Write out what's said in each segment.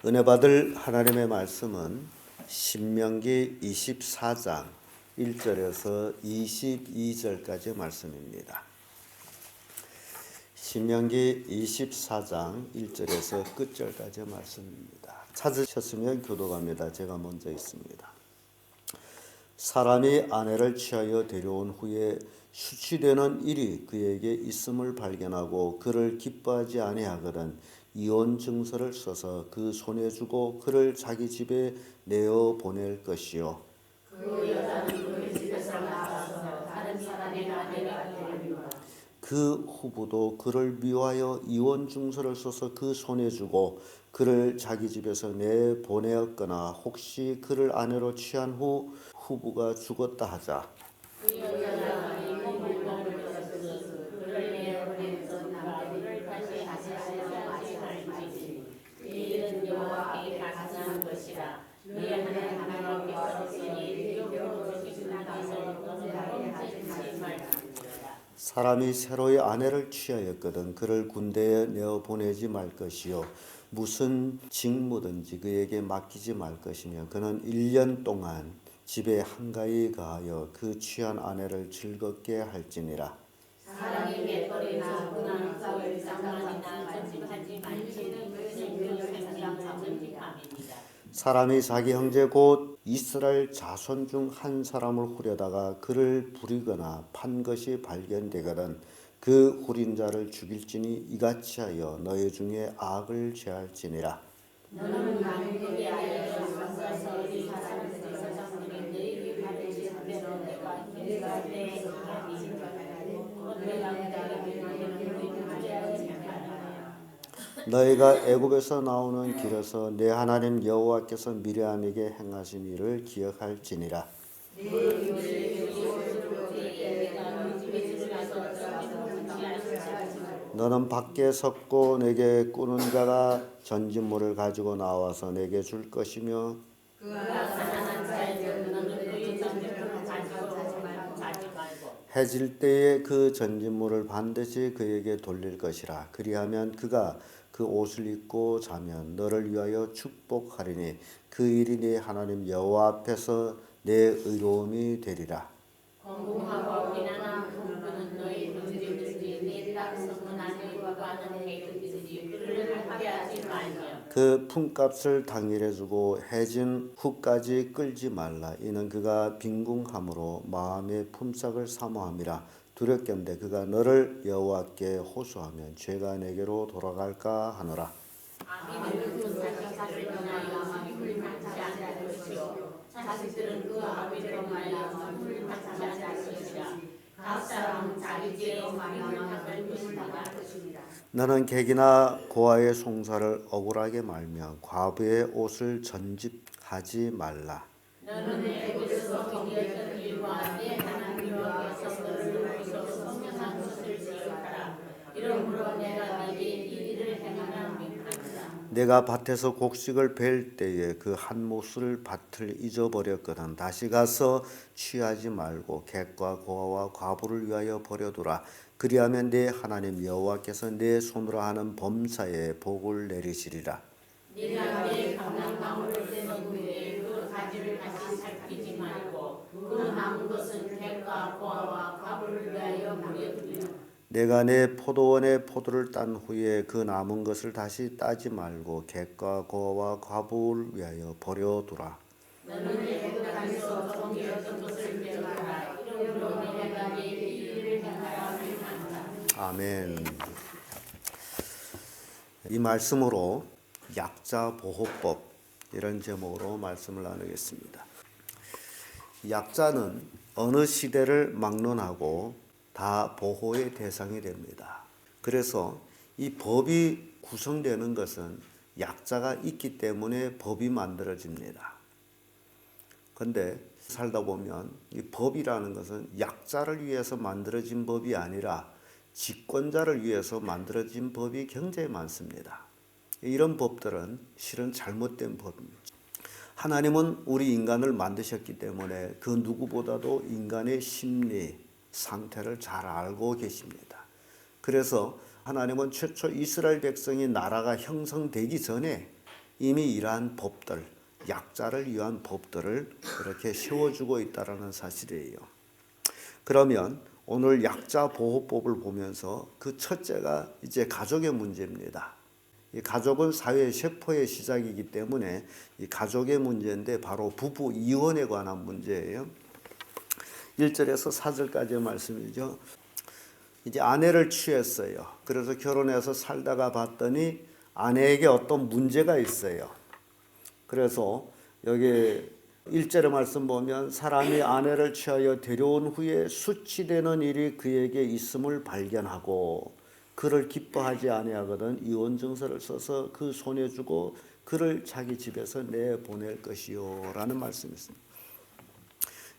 은혜 받을 하나님의 말씀은 신명기 24장 1절에서 22절까지의 말씀입니다. 신명기 24장 1절에서 끝절까지의 말씀입니다. 찾으셨으면 교독합니다. 제가 먼저 있습니다. 사람이 아내를 취하여 데려온 후에 수치되는 일이 그에게 있음을 발견하고 그를 기뻐하지 아니하거든 이혼 증서를 써서 그 손에 주고 그를 자기 집에 내어 보낼 것이요. 그 여자는 그 집에서 나가서 다른 사람의 아내가 되리라. 그 후부도 그를 미워하여 이혼 증서를 써서 그 손에 주고 그를 자기 집에서 내보내었거나 혹시 그를 아내로 취한 후 후부가 죽었다 하자. 그 여자가 이 물건을 줬으니 그를 내보내던 남편을 다시 아시지 말지니 이 일은 여호와께 가증한 것이라. 네 하나님께서 쓰니 기업으로 지신하기서 너는 하지 말지니라. 사람이 새로이 아내를 취하였거든 그를 군대에 내어 보내지 말 것이요 무슨 직무든지 그에게 맡기지 말 것이며 그는 1년 동안 집에 한가히 가하여 그 취한 아내를 즐겁게 할지니라. 사람이 맷돌이나 문안 싸울 장난이나 전집하지 말지는 전집함이니라. 사람이 자기 형제 곧 이스라엘 자손 중 한 사람을 후려다가 그를 부리거나 판 것이 발견되거든 그 후린 자를 죽일지니 이같이 하여 너희 중에 악을 제할지니라. 너는 만국에 하여 와서 이 사람들의 사장들이 너희를 받으시 하면 내가 내 너희가 애굽에서 나오는 길에서 내 하나님 여호와께서 미리암에게 행하신 일을 기억할지니라. 너는 밖에 섰고 내게 꾸는 자가 전진물을 가지고 나와서 내게 줄 것이며 해질 때에 그 전진물을 반드시 그에게 돌릴 것이라. 그리하면 그가 그 옷을 입고 자면 너를 위하여 축복하리니 그 일이 네 하나님 여호와 앞에서 내 의로움이 되리라. 공공하고 비난한 공부는 너희 문제든지 내 땅 성문안에 구하는 해든지 그를 하게 하지 말며 그 품값을 당일에 주고 해진 후까지 끌지 말라. 이는 그가 빈궁함으로 마음의 품삯을 사모함이라. 두렵건대 그가 너를 여호와께 호소하면 죄가 내게로 돌아갈까 하노라. 아비는 그 자식을 인하여 마음을 받지 않을 것이요 자식들은 그 아비를 인하여 마음을 받지 않을 것이라. 각 사람은 자기 죄로 마음을 닦을 것이니라. 너는 객이나 고아의 송사를 억울하게 말며 과부의 옷을 전집하지 말라. 너는 애굽에서 경계했던 일과 내 하나님 여호와께서 너를 위해서 성령한 것을 기억하라. 이러므로 내가 네게 이 일을 행하라 명하노라. 내가 밭에서 곡식을 벨 때에 그 한 몫을 밭을 잊어버렸거든 다시 가서 취하지 말고 객과 고아와 과부를 위하여 버려두라. 그리하면 내 하나님 여호와께서 내 손으로 하는 범사에 복을 내리시리라. 네가 내 감람나무를 떼는 후에 그 가지를 다시 살피지 말고 그 남은 것은 객과 고아와 과부를 위하여 버려두며 내가 내 포도원의 포도를 딴 후에 그 남은 것을 다시 따지 말고 객과 고아와 과부를 위하여 버려두라. 너는 애굽 땅에서 경계했던 것을 기억하라. 이러므로 내가 네게 이 일을 행하라 명하노라. 아멘. 이 말씀으로 약자 보호법 이런 제목으로 말씀을 나누겠습니다. 약자는 어느 시대를 막론하고 다 보호의 대상이 됩니다. 그래서 이 법이 구성되는 것은 약자가 있기 때문에 법이 만들어집니다. 그런데 살다 보면 이 법이라는 것은 약자를 위해서 만들어진 법이 아니라 집권자를 위해서 만들어진 법이 굉장히 많습니다. 이런 법들은 실은 잘못된 법입니다. 하나님은 우리 인간을 만드셨기 때문에 그 누구보다도 인간의 심리, 상태를 잘 알고 계십니다. 그래서 하나님은 최초 이스라엘 백성이 나라가 형성되기 전에 이미 이러한 법들, 약자를 위한 법들을 이렇게 세워주고 있다는 사실이에요. 그러면 오늘 약자 보호법을 보면서 그 첫째가 이제 가족의 문제입니다. 이 가족은 사회의 세포의 시작이기 때문에 이 가족의 문제인데 바로 부부 이혼에 관한 문제예요. 1절에서 4절까지의 말씀이죠. 이제 아내를 취했어요. 그래서 결혼해서 살다가 봤더니 아내에게 어떤 문제가 있어요. 그래서 여기 1절의 말씀 보면 사람이 아내를 취하여 데려온 후에 수치되는 일이 그에게 있음을 발견하고 그를 기뻐하지 아니하거든 이혼 증서를 써서 그 손에 주고 그를 자기 집에서 내보낼 것이요 라는 말씀이 있습니다.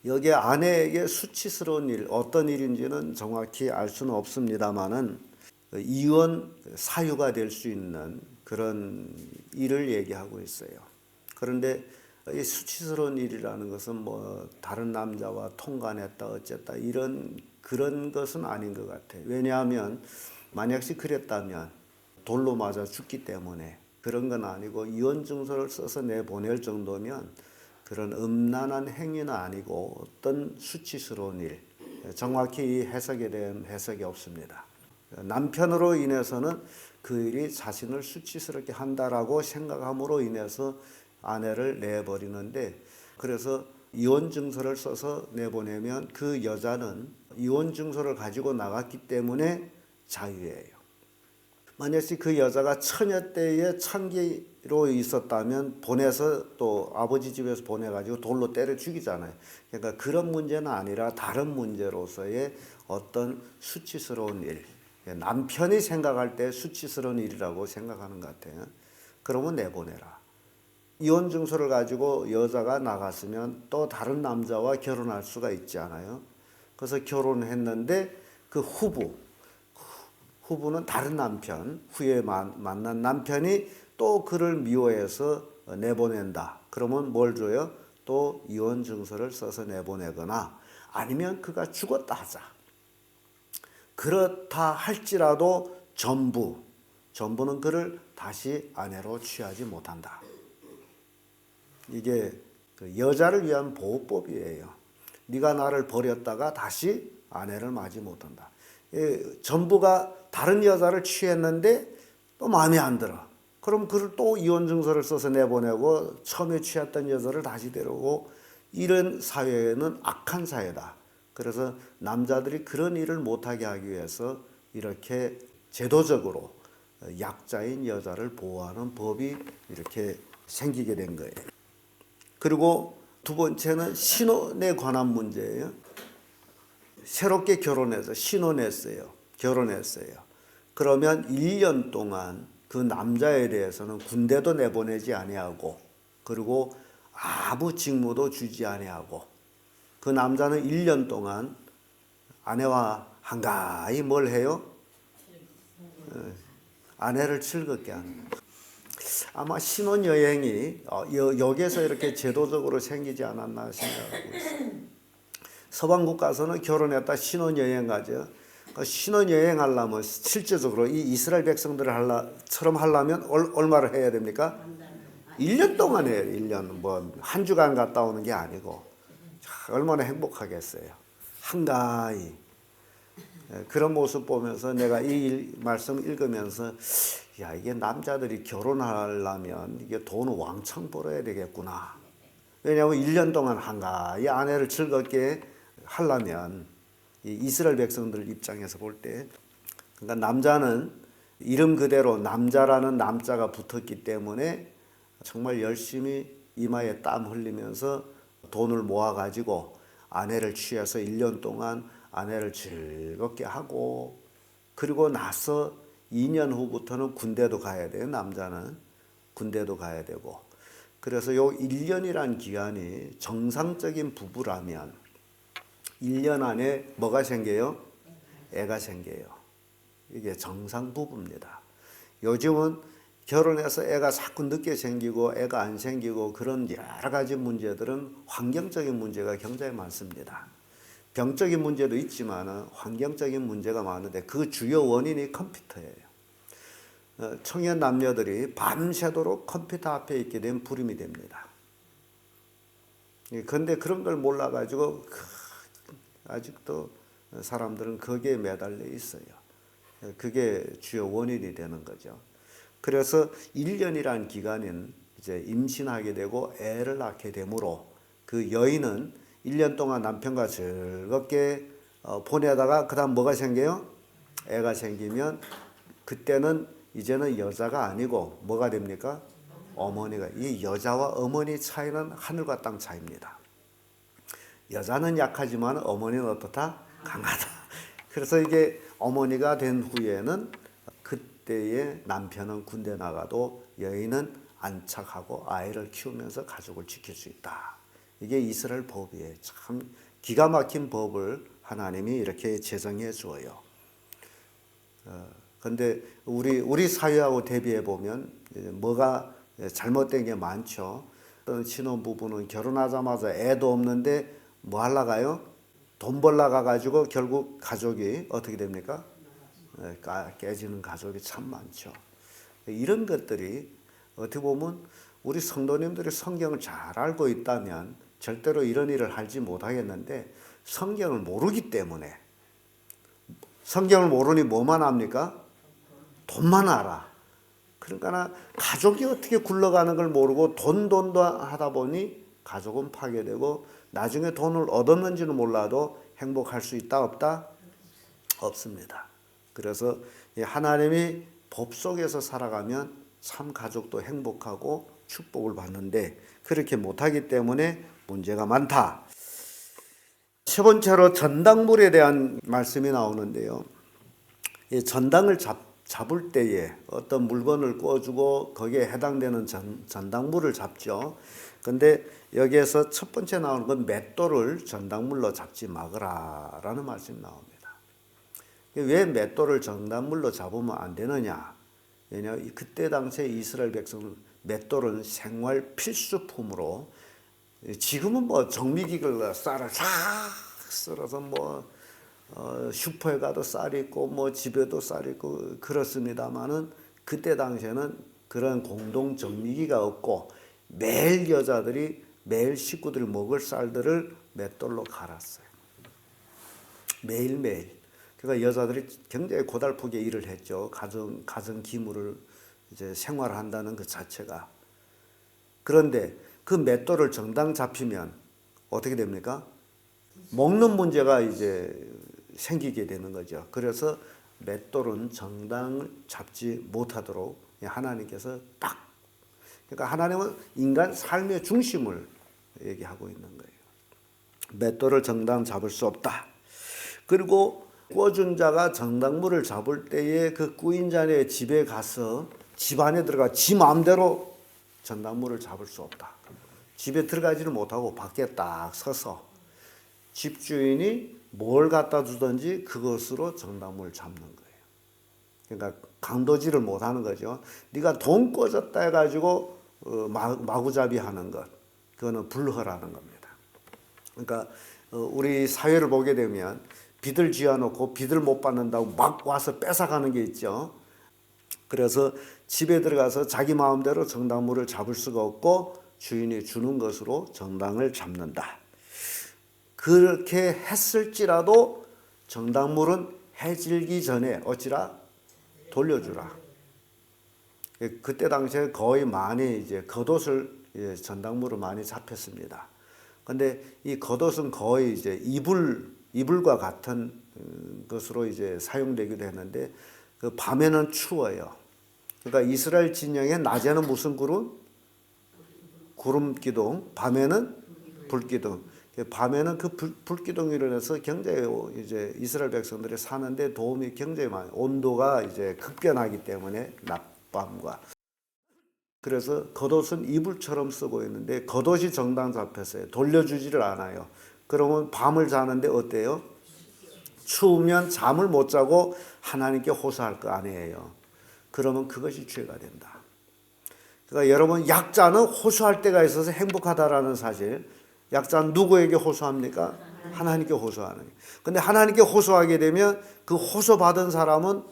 여기에 아내에게 수치스러운 일, 어떤 일인지는 정확히 알 수는 없습니다만은 이혼 사유가 될 수 있는 그런 일을 얘기하고 있어요. 그런데 이 수치스러운 일이라는 것은 뭐 다른 남자와 통간했다 어쨌다 이런 그런 것은 아닌 것 같아요. 왜냐하면 만약시 그랬다면 돌로 맞아 죽기 때문에 그런 건 아니고 이혼 증서를 써서 내보낼 정도면 그런 음란한 행위는 아니고 어떤 수치스러운 일, 정확히 이 해석에 대한 해석이 없습니다. 남편으로 인해서는 그 일이 자신을 수치스럽게 한다라고 생각함으로 인해서 아내를 내버리는데 그래서 이혼 증서를 써서 내보내면 그 여자는 이혼 증서를 가지고 나갔기 때문에 자유예요. 만약에 그 여자가 처녀 때에 창기로 있었다면 보내서 또 아버지 집에서 보내가지고 돌로 때려 죽이잖아요. 그러니까 그런 문제는 아니라 다른 문제로서의 어떤 수치스러운 일. 남편이 생각할 때 수치스러운 일이라고 생각하는 것 같아요. 그러면 내보내라. 이혼 증서를 가지고 여자가 나갔으면 또 다른 남자와 결혼할 수가 있지 않아요. 그래서 결혼했는데 그 후부는 다른 남편, 후에 만난 남편이 또 그를 미워해서 내보낸다. 그러면 뭘 줘요? 또 이혼 증서를 써서 내보내거나 아니면 그가 죽었다 하자. 그렇다 할지라도 전부는 그를 다시 아내로 취하지 못한다. 이게 그 여자를 위한 보호법이에요. 네가 나를 버렸다가 다시 아내를 맞이 못한다. 전부가 다른 여자를 취했는데 또 마음에 안 들어. 그럼 그를 또 이혼 증서를 써서 내보내고 처음에 취했던 여자를 다시 데려오고 이런 사회는 악한 사회다. 그래서 남자들이 그런 일을 못하게 하기 위해서 이렇게 제도적으로 약자인 여자를 보호하는 법이 이렇게 생기게 된 거예요. 그리고 두 번째는 신혼에 관한 문제예요. 새롭게 결혼해서 신혼했어요. 결혼했어요. 그러면 1년 동안 그 남자에 대해서는 군대도 내보내지 아니하고 그리고 아무 직무도 주지 아니하고 그 남자는 1년 동안 아내와 한가히 뭘 해요? 아내를 즐겁게 하는 거예요. 아마 신혼여행이 여기에서 이렇게 제도적으로 생기지 않았나 생각하고 있어요. 서방국 가서는 결혼했다 신혼여행 가죠. 신혼여행 하려면 실제적으로 이 이스라엘 백성들처럼 하려면 얼마를 해야 됩니까? 1년 동안 해요. 1년. 뭐 한 주간 갔다 오는 게 아니고 얼마나 행복하겠어요. 한가히. 그런 모습 보면서 내가 이 말씀 읽으면서 야 이게 남자들이 결혼하려면 이게 돈을 왕창 벌어야 되겠구나. 왜냐하면 1년 동안 한가히 아내를 즐겁게 하려면 이 이스라엘 백성들 입장에서 볼 때 그러니까 남자는 이름 그대로 남자라는 남자가 붙었기 때문에 정말 열심히 이마에 땀 흘리면서 돈을 모아가지고 아내를 취해서 1년 동안 아내를 즐겁게 하고 그리고 나서 2년 후부터는 군대도 가야 돼요. 남자는 군대도 가야 되고 그래서 요 1년이란 기간이 정상적인 부부라면 1년 안에 뭐가 생겨요? 애가 생겨요. 이게 정상 부부입니다. 요즘은 결혼해서 애가 자꾸 늦게 생기고 애가 안 생기고 그런 여러 가지 문제들은 환경적인 문제가 굉장히 많습니다. 병적인 문제도 있지만 환경적인 문제가 많은데 그 주요 원인이 컴퓨터예요. 청년 남녀들이 밤새도록 컴퓨터 앞에 있게 된 불임이 됩니다. 그런데 그런 걸 몰라가지고 아직도 사람들은 거기에 매달려 있어요. 그게 주요 원인이 되는 거죠. 그래서 1년이라는 기간은 이제 임신하게 되고 애를 낳게 되므로 그 여인은 1년 동안 남편과 즐겁게 보내다가 그다음 뭐가 생겨요? 애가 생기면 그때는 이제는 여자가 아니고 뭐가 됩니까? 어머니가. 이 여자와 어머니 차이는 하늘과 땅 차이입니다. 여자는 약하지만 어머니는 어떻다? 강하다. 그래서 이게 어머니가 된 후에는 그때의 남편은 군대 나가도 여인은 안착하고 아이를 키우면서 가족을 지킬 수 있다. 이게 이스라엘 법이에요. 참 기가 막힌 법을 하나님이 이렇게 제정해 주어요. 근데 우리 사회하고 대비해 보면 뭐가 잘못된 게 많죠. 어떤 신혼부부는 결혼하자마자 애도 없는데 뭐 하러 가요? 돈 벌러 가가지고 결국 가족이 어떻게 됩니까? 깨지는 가족이 참 많죠. 이런 것들이 어떻게 보면 우리 성도님들이 성경을 잘 알고 있다면 절대로 이런 일을 하지 못하겠는데 성경을 모르기 때문에 성경을 모르니 뭐만 합니까? 돈만 알아. 그러니까 가족이 어떻게 굴러가는 걸 모르고 돈도 하다 보니 가족은 파괴되고 나중에 돈을 얻었는지는 몰라도 행복할 수 있다 없다? 없습니다. 그래서 하나님이 법 속에서 살아가면 참 가족도 행복하고 축복을 받는데 그렇게 못하기 때문에 문제가 많다. 세 번째로 전당물에 대한 말씀이 나오는데요. 이 전당을 잡을 때에 어떤 물건을 꿔주고 거기에 해당되는 전당물을 잡죠. 근데 여기에서 첫 번째 나오는 건 맷돌을 전당물로 잡지 말으라라는 말씀이 나옵니다. 왜 맷돌을 전당물로 잡으면 안 되느냐? 왜냐하면 그때 당시에 이스라엘 백성은 맷돌은 생활 필수품으로 지금은 뭐 정미기를 쌀을 싹 썰어서 뭐 슈퍼에 가도 쌀 있고 뭐 집에도 쌀 있고 그렇습니다만은 그때 당시에는 그런 공동 정미기가 없고 매일 여자들이 매일 식구들이 먹을 쌀들을 맷돌로 갈았어요. 매일매일. 그러니까 여자들이 굉장히 고달프게 일을 했죠. 가정 기물을 이제 생활한다는 그 자체가. 그런데 그 맷돌을 정당 잡히면 어떻게 됩니까? 먹는 문제가 이제 생기게 되는 거죠. 그래서 맷돌은 정당을 잡지 못하도록 하나님께서 딱. 그러니까 하나님은 인간 삶의 중심을 얘기하고 있는 거예요. 맷돌을 정당 잡을 수 없다. 그리고 꿔준 자가 정당물을 잡을 때에 그 꾸인 자의 집에 가서 집 안에 들어가 지 마음대로 정당물을 잡을 수 없다. 집에 들어가지는 못하고 밖에 딱 서서 집주인이 뭘 갖다 주든지 그것으로 정당물을 잡는 거예요. 그러니까 강도질을 못하는 거죠. 네가 돈 꿔줬다 해가지고 마구잡이 하는 것, 그거는 불허라는 겁니다. 그러니까 우리 사회를 보게 되면 비들 쥐어놓고 비들 못 받는다고 막 와서 뺏어가는 게 있죠. 그래서 집에 들어가서 자기 마음대로 정당물을 잡을 수가 없고 주인이 주는 것으로 정당을 잡는다. 그렇게 했을지라도 정당물은 해질기 전에 어찌라 돌려주라. 그때 당시에 거의 많이 이제 겉옷을 전당물을 많이 잡혔습니다. 근데 이 겉옷은 거의 이제 이불과 같은 것으로 이제 사용되기도 했는데 그 밤에는 추워요. 그러니까 이스라엘 진영에 낮에는 무슨 구름? 구름 기둥, 밤에는 불 기둥. 밤에는 그 불 기둥으로 인해서 굉장히 이제 이스라엘 백성들이 사는데 도움이 굉장히 많아요. 온도가 이제 급변하기 때문에 낮밤과. 그래서 겉옷은 이불처럼 쓰고 있는데 겉옷이 정당 잡혔어요. 돌려주지를 않아요. 그러면 밤을 자는데 어때요? 추우면 잠을 못 자고 하나님께 호소할 거 아니에요. 그러면 그것이 죄가 된다. 그러니까 여러분 약자는 호소할 때가 있어서 행복하다라는 사실. 약자는 누구에게 호소합니까? 하나님께 호소하는 거예요. 근데 하나님께 호소하게 되면 그 호소받은 사람은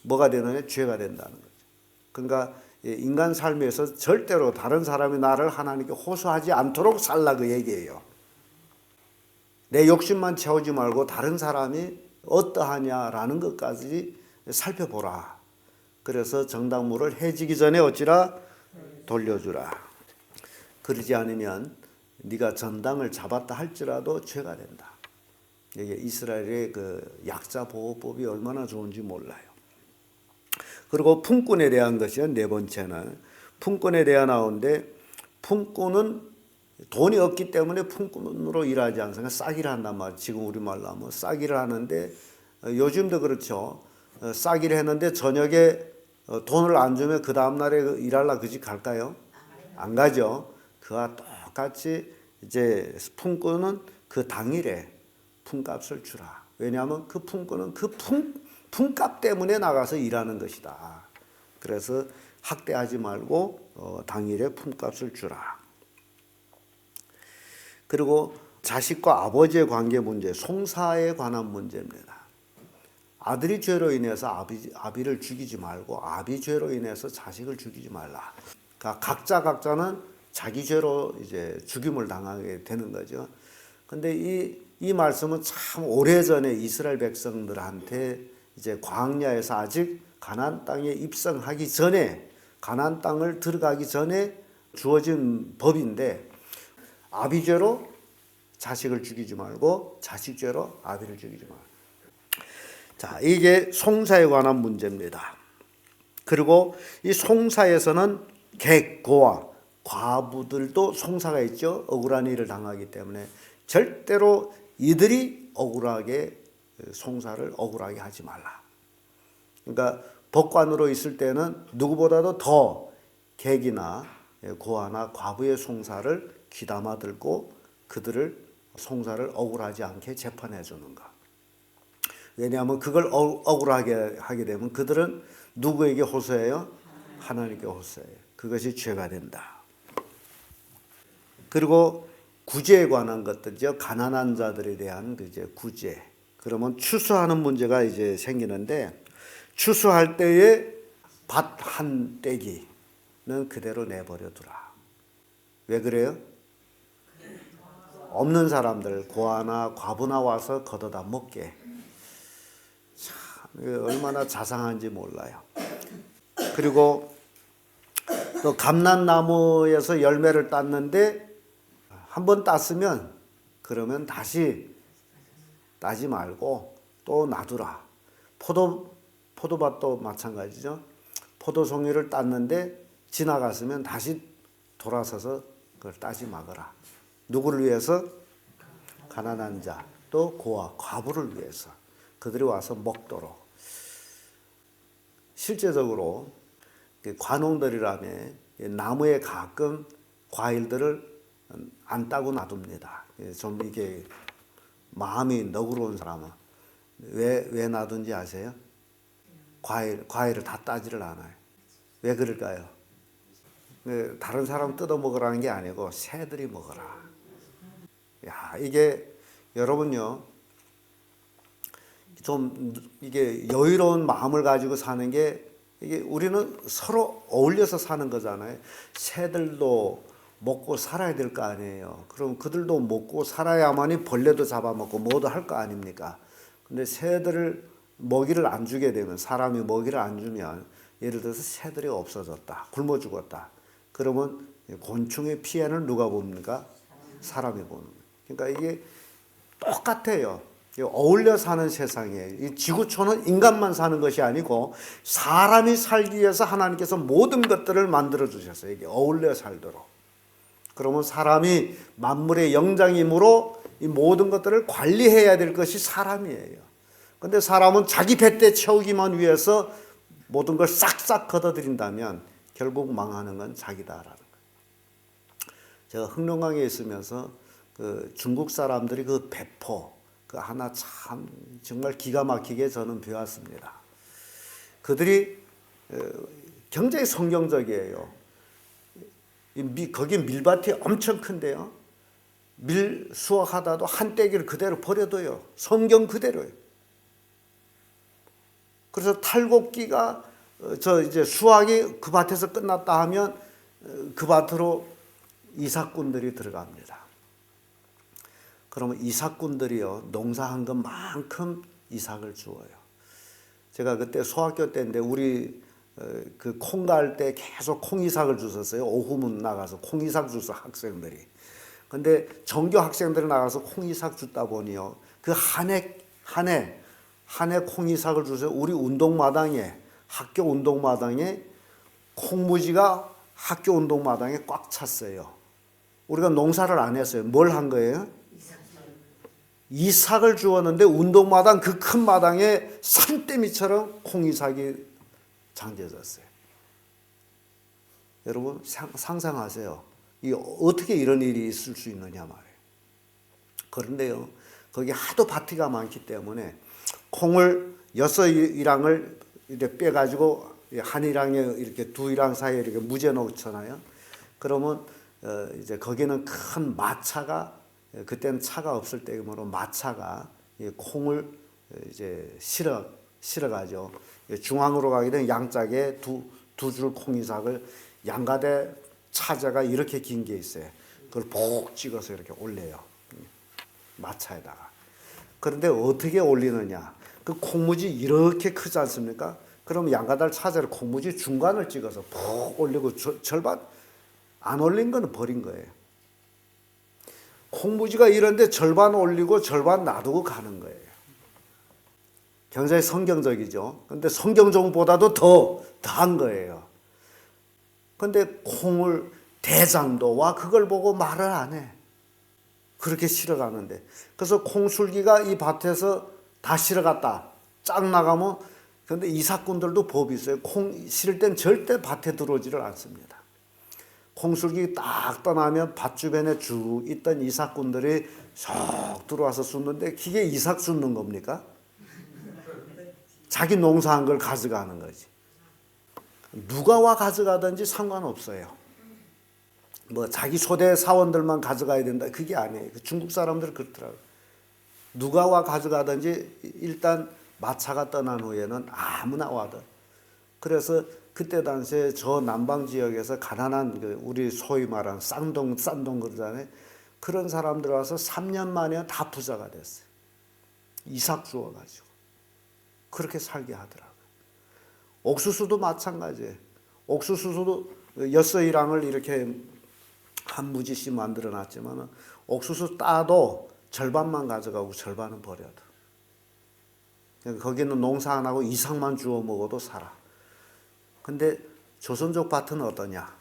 뭐가 되느냐? 죄가 된다는 거죠. 그러니까 인간 삶에서 절대로 다른 사람이 나를 하나님께 호소하지 않도록 살라 그 얘기예요. 내 욕심만 채우지 말고 다른 사람이 어떠하냐라는 것까지 살펴보라. 그래서 정당물을 해지기 전에 어찌라 돌려주라. 그러지 않으면 네가 전당을 잡았다 할지라도 죄가 된다. 이게 이스라엘의 그 약자 보호법이 얼마나 좋은지 몰라요. 그리고 품꾼에 대한 것이요. 네 번째는 품꾼에 대한 나오는데, 품꾼은 돈이 없기 때문에 품꾼으로 일하지 않습니까? 싸기를 한단 말이에요. 지금 우리말로 하면 싸기를 하는데, 요즘도 그렇죠. 싸기를 했는데 저녁에 돈을 안 주면 그 다음날에 일하려 그 집 갈까요? 안 가죠. 그와 똑같이 이제 품꾼은 그 당일에 품값을 주라. 왜냐하면 그 품꾼은 그 품값 때문에 나가서 일하는 것이다. 그래서 학대하지 말고 당일에 품값을 주라. 그리고 자식과 아버지의 관계 문제, 송사에 관한 문제입니다. 아들이 죄로 인해서 아비를 죽이지 말고 아비 죄로 인해서 자식을 죽이지 말라. 그러니까 각자는 자기 죄로 이제 죽임을 당하게 되는 거죠. 근데 이 말씀은 참 오래전에 이스라엘 백성들한테 이제 광야에서 아직 가나안 땅에 입성하기 전에, 가나안 땅을 들어가기 전에 주어진 법인데, 아비 죄로 자식을 죽이지 말고 자식 죄로 아비를 죽이지 말고. 자, 이게 송사에 관한 문제입니다. 그리고 이 송사에서는 객고와 과부들도 송사가 있죠. 억울한 일을 당하기 때문에 절대로 이들이 억울하게 송사를 억울하게 하지 말라. 그러니까 법관으로 있을 때는 누구보다도 더 객이나 고아나 과부의 송사를 귀담아 들고 그들을 송사를 억울하지 않게 재판해 주는 것. 왜냐하면 그걸 억울하게 하게 되면 그들은 누구에게 호소해요? 하나님께 호소해요. 그것이 죄가 된다. 그리고 구제에 관한 것들이죠. 가난한 자들에 대한 이제 구제. 그러면 추수하는 문제가 이제 생기는데, 추수할 때에 밭 한 떼기는 그대로 내버려 두라. 왜 그래요? 없는 사람들, 고아나 과부나 와서 걷어다 먹게. 참 얼마나 자상한지 몰라요. 그리고 또 감람나무에서 열매를 땄는데 한번 땄으면 그러면 다시 따지 말고 또 놔두라. 포도밭도 마찬가지죠. 포도송이를 땄는데 지나갔으면 다시 돌아서서 그걸 따지 말거라. 누구를 위해서? 가난한 자, 또 고아, 과부를 위해서. 그들이 와서 먹도록. 실제적으로 관홍들이라면 나무에 가끔 과일들을 안 따고 놔둡니다. 좀 이게 마음이 너그러운 사람은 왜 놔둔지 아세요? 과일을 다 따지를 않아요. 왜 그럴까요? 다른 사람 뜯어 먹으라는 게 아니고 새들이 먹어라. 야, 이게 여러분요, 좀 이게 여유로운 마음을 가지고 사는 게, 이게 우리는 서로 어울려서 사는 거잖아요. 새들도 먹고 살아야 될 거 아니에요. 그럼 그들도 먹고 살아야만이 벌레도 잡아먹고 뭐도 할 거 아닙니까? 근데 새들을 먹이를 안 주게 되면, 사람이 먹이를 안 주면, 예를 들어서 새들이 없어졌다, 굶어 죽었다. 그러면 곤충의 피해는 누가 봅니까? 사람이 보는 거예요. 그러니까 이게 똑같아요. 어울려 사는 세상이에요. 이 지구촌은 인간만 사는 것이 아니고 사람이 살기 위해서 하나님께서 모든 것들을 만들어 주셨어요. 이게 어울려 살도록. 그러면 사람이 만물의 영장이므로 이 모든 것들을 관리해야 될 것이 사람이에요. 근데 사람은 자기 배때 채우기만 위해서 모든 걸 싹싹 걷어들인다면 결국 망하는 건 자기다라는 거예요. 제가 흑룡강에 있으면서 그 중국 사람들이 그 배포 그 하나 참 정말 기가 막히게 저는 배웠습니다. 그들이 굉장히 성경적이에요. 거기 밀밭이 엄청 큰데요. 밀 수확하다도 한 떼기를 그대로 버려둬요. 성경 그대로예요. 그래서 탈곡기가 저 이제 수확이 그 밭에서 끝났다 하면 그 밭으로 이삭꾼들이 들어갑니다. 그러면 이삭꾼들이요, 농사한 것만큼 이삭을 주어요. 제가 그때 소학교 때인데 우리 그 콩 갈 때 계속 콩이삭을 주셨어요. 오후문 나가서 콩이삭 주서 학생들이. 근데 전교 학생들이 나가서 콩이삭 줬다 보니요, 그 한 해 콩이삭을 주세요. 우리 운동마당에, 학교 운동마당에 콩무지가 학교 운동마당에 꽉 찼어요. 우리가 농사를 안 했어요. 뭘 한 거예요? 이삭을 주었는데 운동마당 그 큰 마당에 산더미처럼 콩이삭이 장져졌어요. 여러분 상상하세요. 이 어떻게 이런 일이 있을 수 있느냐 말이에요. 그런데요, 거기 하도 밭이가 많기 때문에 콩을 6일항을 이렇게 빼가지고 한 일항에 이렇게 두 일항 사이에 이렇게 무재 놓잖아요. 그러면 이제 거기는 큰 마차가, 그때는 차가 없을 때이므로 마차가 콩을 이제 실어가죠. 중앙으로 가게 되면 양짝에 두 줄 콩이삭을 양가대 차자가 이렇게 긴 게 있어요. 그걸 복 찍어서 이렇게 올려요. 마차에다가. 그런데 어떻게 올리느냐? 그 콩무지 이렇게 크지 않습니까? 그럼 양가달 차자를 콩무지 중간을 찍어서 푹 올리고 절반 안 올린 거는 버린 거예요. 콩무지가 이런데 절반 올리고 절반 놔두고 가는 거예요. 굉장히 성경적이죠. 근데 성경적보다도 더한 거예요. 근데 콩을 대장도 와 그걸 보고 말을 안 해. 그렇게 실어가는데. 그래서 콩술기가 이 밭에서 다 실어갔다. 쫙 나가면, 근데 이삭꾼들도 법이 있어요. 콩 실을 땐 절대 밭에 들어오지를 않습니다. 콩술기 딱 떠나면 밭 주변에 쭉 있던 이삭꾼들이 쏙 들어와서 쑤는데 그게 이삭 쑤는 겁니까? 자기 농사한 걸 가져가는 거지. 누가 와 가져가든지 상관없어요. 뭐 자기 소대 사원들만 가져가야 된다, 그게 아니에요. 중국 사람들 그렇더라고요. 누가 와 가져가든지 일단 마차가 떠난 후에는 아무나 와도. 그래서 그때 당시에 저 남방 지역에서 가난한 우리 소위 말하는 쌍동 그러잖아요. 그런 사람들 와서 3년 만에 다 부자가 됐어요. 이삭 주워가지고 그렇게 살게 하더라고요. 옥수수도 마찬가지예요. 옥수수도 6일항을 이렇게 한 무지씩 만들어 놨지만 옥수수 따도 절반만 가져가고 절반은 버려도. 거기는 농사 안 하고 이삭만 주워 먹어도 살아. 근데 조선족 밭은 어떠냐?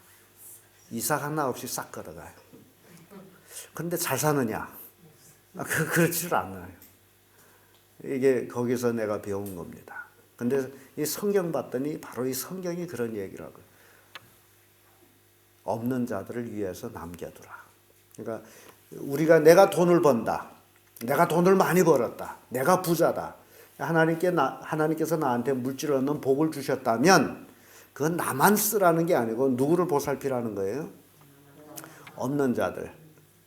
이삭 하나 없이 싹 걸어가요. 근데 잘 사느냐? 그렇지를 않아요. 이게 거기서 내가 배운 겁니다. 근데 이 성경 봤더니 바로 이 성경이 그런 얘기라고요. 없는 자들을 위해서 남겨두라. 그러니까 우리가 내가 돈을 번다. 내가 돈을 많이 벌었다. 내가 부자다. 하나님께서 나한테 물질을 얻는 복을 주셨다면 그건 나만 쓰라는 게 아니고 누구를 보살피라는 거예요? 없는 자들,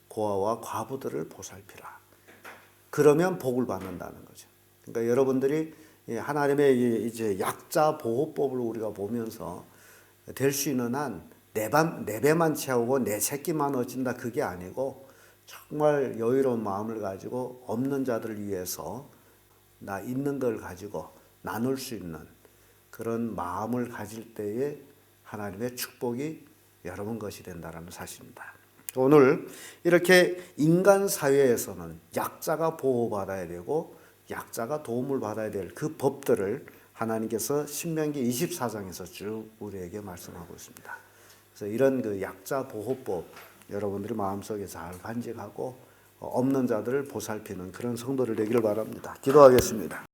고아와 과부들을 보살피라. 그러면 복을 받는다는 거죠. 그러니까 여러분들이 하나님의 이제 약자 보호법을 우리가 보면서 될 수 있는 한 내 배만 채우고 내 새끼만 얻진다, 그게 아니고 정말 여유로운 마음을 가지고 없는 자들을 위해서 나 있는 걸 가지고 나눌 수 있는 그런 마음을 가질 때에 하나님의 축복이 여러분 것이 된다는 사실입니다. 오늘 이렇게 인간 사회에서는 약자가 보호받아야 되고 약자가 도움을 받아야 될 그 법들을 하나님께서 신명기 24장에서 쭉 우리에게 말씀하고 있습니다. 그래서 이런 그 약자 보호법 여러분들이 마음속에 잘 간직하고 없는 자들을 보살피는 그런 성도를 되기를 바랍니다. 기도하겠습니다.